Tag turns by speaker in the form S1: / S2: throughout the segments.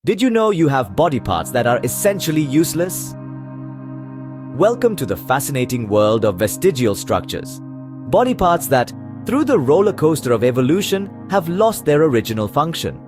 S1: Did you know you have body parts that are essentially useless? Welcome to the fascinating world of vestigial structures. Body parts that, through the roller coaster of evolution, have lost their original function.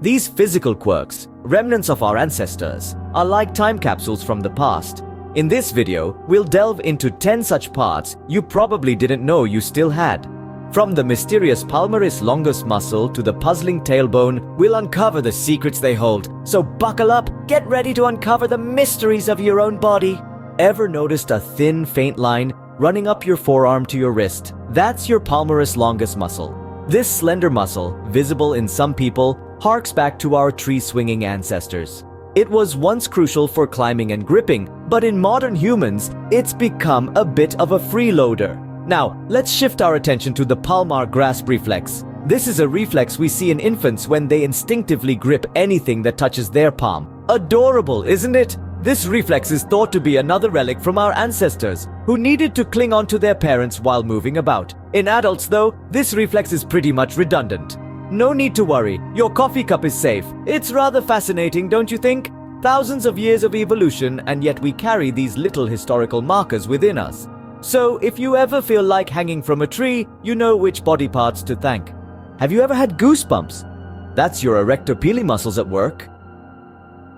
S1: These physical quirks, remnants of our ancestors, are like time capsules from the past. In this video, we'll delve into 10 such parts you probably didn't know you still had. From the mysterious Palmaris longus muscle to the puzzling tailbone, we'll uncover the secrets they hold. So buckle up, get ready to uncover the mysteries of your own body. Ever noticed a thin, faint line running up your forearm to your wrist? That's your Palmaris longus muscle. This slender muscle, visible in some people, harks back to our tree-swinging ancestors. It was once crucial for climbing and gripping, but in modern humans, it's become a bit of a freeloader. Now, let's shift our attention to the Palmar grasp reflex. This is a reflex we see in infants when they instinctively grip anything that touches their palm. Adorable, isn't it? This reflex is thought to be another relic from our ancestors, who needed to cling on to their parents while moving about. In adults, though, this reflex is pretty much redundant. No need to worry, your coffee cup is safe. It's rather fascinating, don't you think? Thousands of years of evolution, and yet we carry these little historical markers within us. So, if you ever feel like hanging from a tree, you know which body parts to thank. Have you ever had goosebumps? That's your Arrector Pili muscles at work.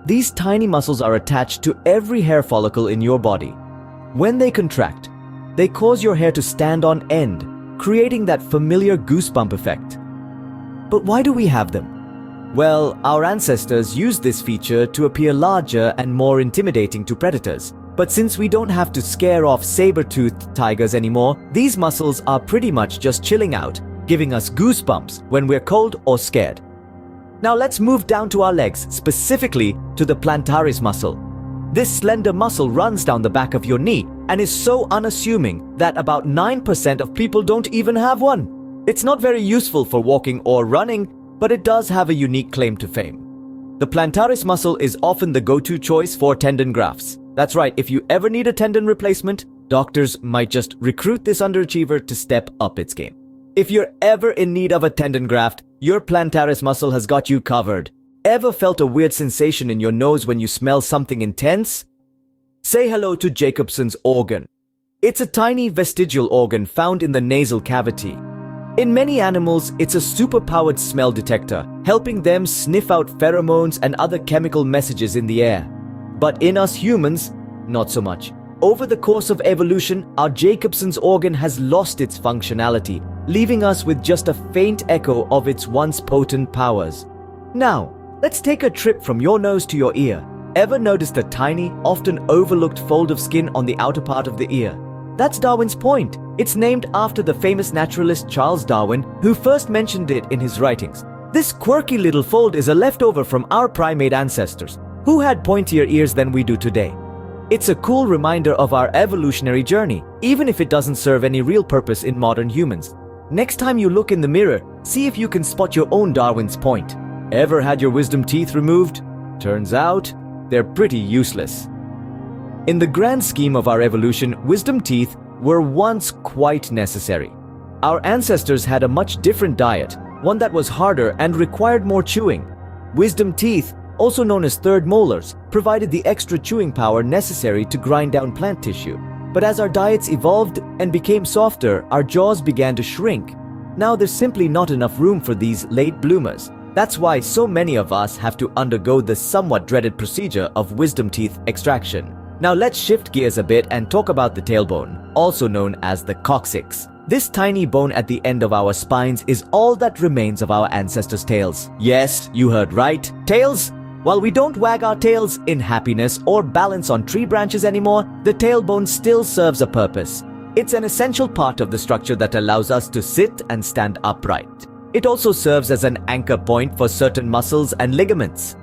S1: These tiny muscles are attached to every hair follicle in your body. When they contract, they cause your hair to stand on end, creating that familiar goosebump effect. But why do we have them? Well, our ancestors used this feature to appear larger and more intimidating to predators. But since we don't have to scare off saber-toothed tigers anymore, these muscles are pretty much just chilling out, giving us goosebumps when we're cold or scared. Now let's move down to our legs, specifically to the Plantaris muscle. This slender muscle runs down the back of your knee and is so unassuming that about 9% of people don't even have one. It's not very useful for walking or running, but it does have a unique claim to fame. The Plantaris muscle is often the go-to choice for tendon grafts. That's right, if you ever need a tendon replacement, doctors might just recruit this underachiever to step up its game. If you're ever in need of a tendon graft, your Plantaris muscle has got you covered. Ever felt a weird sensation in your nose when you smell something intense? Say hello to Jacobson's organ. It's a tiny vestigial organ found in the nasal cavity. In many animals, it's a super-powered smell detector, helping them sniff out pheromones and other chemical messages in the air. But in us humans, not so much. Over the course of evolution, our Jacobson's organ has lost its functionality, leaving us with just a faint echo of its once potent powers. Now, let's take a trip from your nose to your ear. Ever noticed a tiny, often overlooked fold of skin on the outer part of the ear? That's Darwin's point. It's named after the famous naturalist Charles Darwin, who first mentioned it in his writings. This quirky little fold is a leftover from our primate ancestors, who had pointier ears than we do today. It's a cool reminder of our evolutionary journey, even if it doesn't serve any real purpose in modern humans. Next time you look in the mirror, see if you can spot your own Darwin's point. Ever had your wisdom teeth removed? Turns out, they're pretty useless. In the grand scheme of our evolution, wisdom teeth were once quite necessary. Our ancestors had a much different diet, one that was harder and required more chewing. Wisdom teeth, also known as third molars, provided the extra chewing power necessary to grind down plant tissue. But as our diets evolved and became softer, our jaws began to shrink. Now there's simply not enough room for these late bloomers. That's why so many of us have to undergo the somewhat dreaded procedure of wisdom teeth extraction. Now let's shift gears a bit and talk about the tailbone, also known as the coccyx. This tiny bone at the end of our spines is all that remains of our ancestors' tails. Yes, you heard right, tails! While we don't wag our tails in happiness or balance on tree branches anymore, the tailbone still serves a purpose. It's an essential part of the structure that allows us to sit and stand upright. It also serves as an anchor point for certain muscles and ligaments.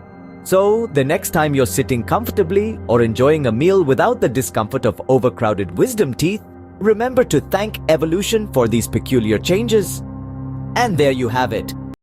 S1: So, the next time you're sitting comfortably or enjoying a meal without the discomfort of overcrowded wisdom teeth, remember to thank evolution for these peculiar changes. And there you have it.